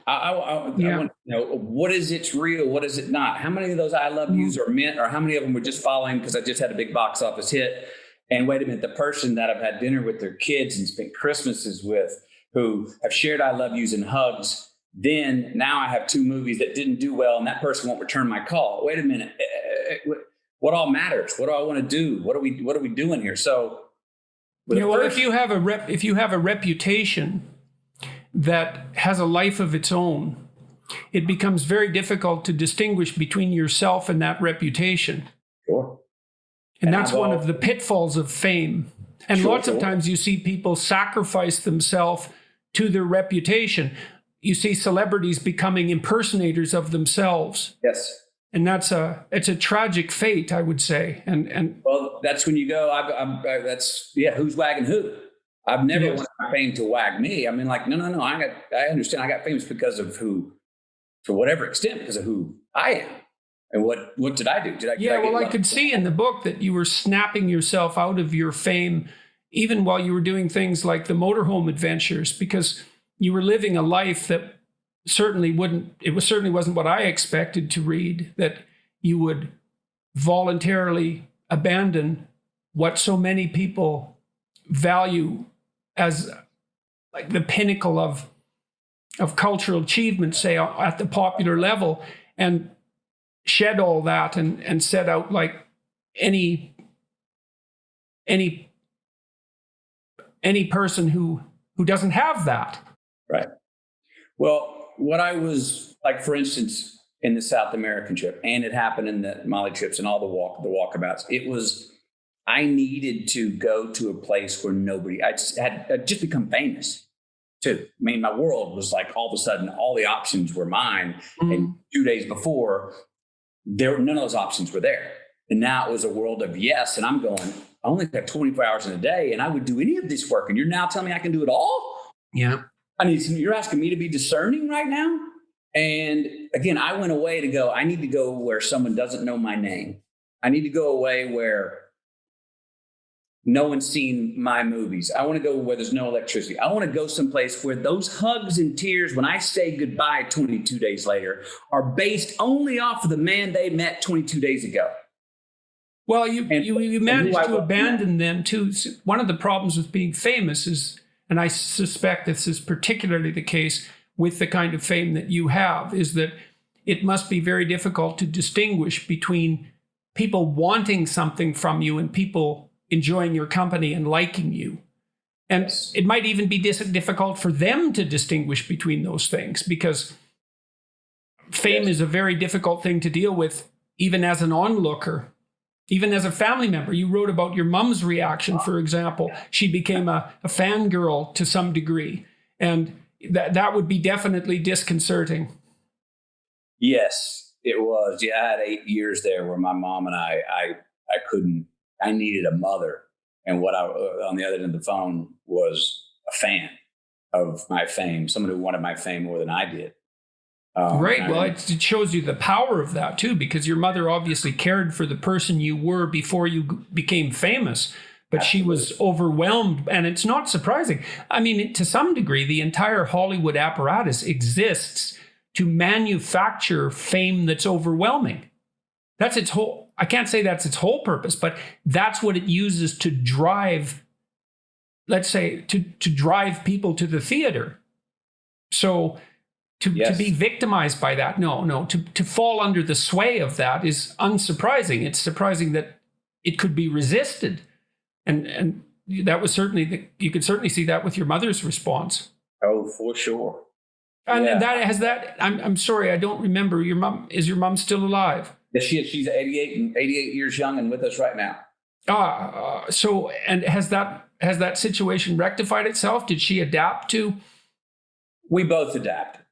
I want to know, what is it's real? What is it not? How many of those I love yous are meant, or how many of them were just following because I just had a big box office hit? And wait a minute, the person that I've had dinner with their kids and spent Christmases with, who have shared I love yous and hugs, then now I have 2 movies that didn't do well and that person won't return my call. Wait a minute. What all matters? What do I want to do? What are we doing here? So, if you have a reputation that has a life of its own, it becomes very difficult to distinguish between yourself and that reputation. Sure. And that's one of the pitfalls of fame. And lots of times you see people sacrifice themselves to their reputation. You see celebrities becoming impersonators of themselves. Yes. And it's a tragic fate, I would say. And well, that's when you go, who's wagging who? I've never wanted my fame to wag me. I mean, like, no. I understand I got famous because of who, to whatever extent, because of who I am. And what did I do? I could see in the book that you were snapping yourself out of your fame, even while you were doing things like the motorhome adventures, because you were living a life that certainly wasn't what I expected to read, that you would voluntarily abandon what so many people value as like the pinnacle of cultural achievement, say at the popular level, and shed all that and set out like any person who doesn't have that. Right. Well, what I was like, for instance, in the South American trip, and it happened in the Mali trips and all the walkabouts, I needed to go to a place where I'd just become famous too. I mean, my world was like, all of a sudden, all the options were mine. Mm-hmm. And 2 days before, none of those options were there. And now it was a world of yes. And I'm going, I only got 24 hours in a day and I would do any of this work. And you're now telling me I can do it all? Yeah. You're asking me to be discerning right now? And again, I went away to go, I need to go where someone doesn't know my name. I need to go away where no one's seen my movies. I want to go where there's no electricity. I want to go someplace where those hugs and tears when I say goodbye 22 days later are based only off of the man they met 22 days ago. Well, you managed to abandon them too. One of the problems with being famous is, and I suspect this is particularly the case with the kind of fame that you have, is that it must be very difficult to distinguish between people wanting something from you and people enjoying your company and liking you. And it might even be difficult for them to distinguish between those things, because fame is a very difficult thing to deal with, even as an onlooker, even as a family member. You wrote about your mom's reaction, for example. She became a fangirl to some degree, and that would be definitely disconcerting. Yes, it was. Yeah, I had 8 years there where my mom and I needed a mother. And what on the other end of the phone was a fan of my fame, someone who wanted my fame more than I did. Right. Well, it shows you the power of that too, because your mother obviously cared for the person you were before you became famous, but Absolutely. She was overwhelmed. And it's not surprising. I mean, to some degree, the entire Hollywood apparatus exists to manufacture fame that's overwhelming. That's its whole, I can't say that's its whole purpose, but that's what it uses to drive, let's say, to drive people to the theater. So to be victimized by that, to fall under the sway of that is unsurprising. It's surprising that it could be resisted. And that was certainly, you could certainly see that with your mother's response. Oh, for sure. And I'm sorry, I don't remember. Is your mom still alive? Yes, she is. She's 88 years young and with us right now. So, and has that situation rectified itself? Did she adapt to? We both adapted.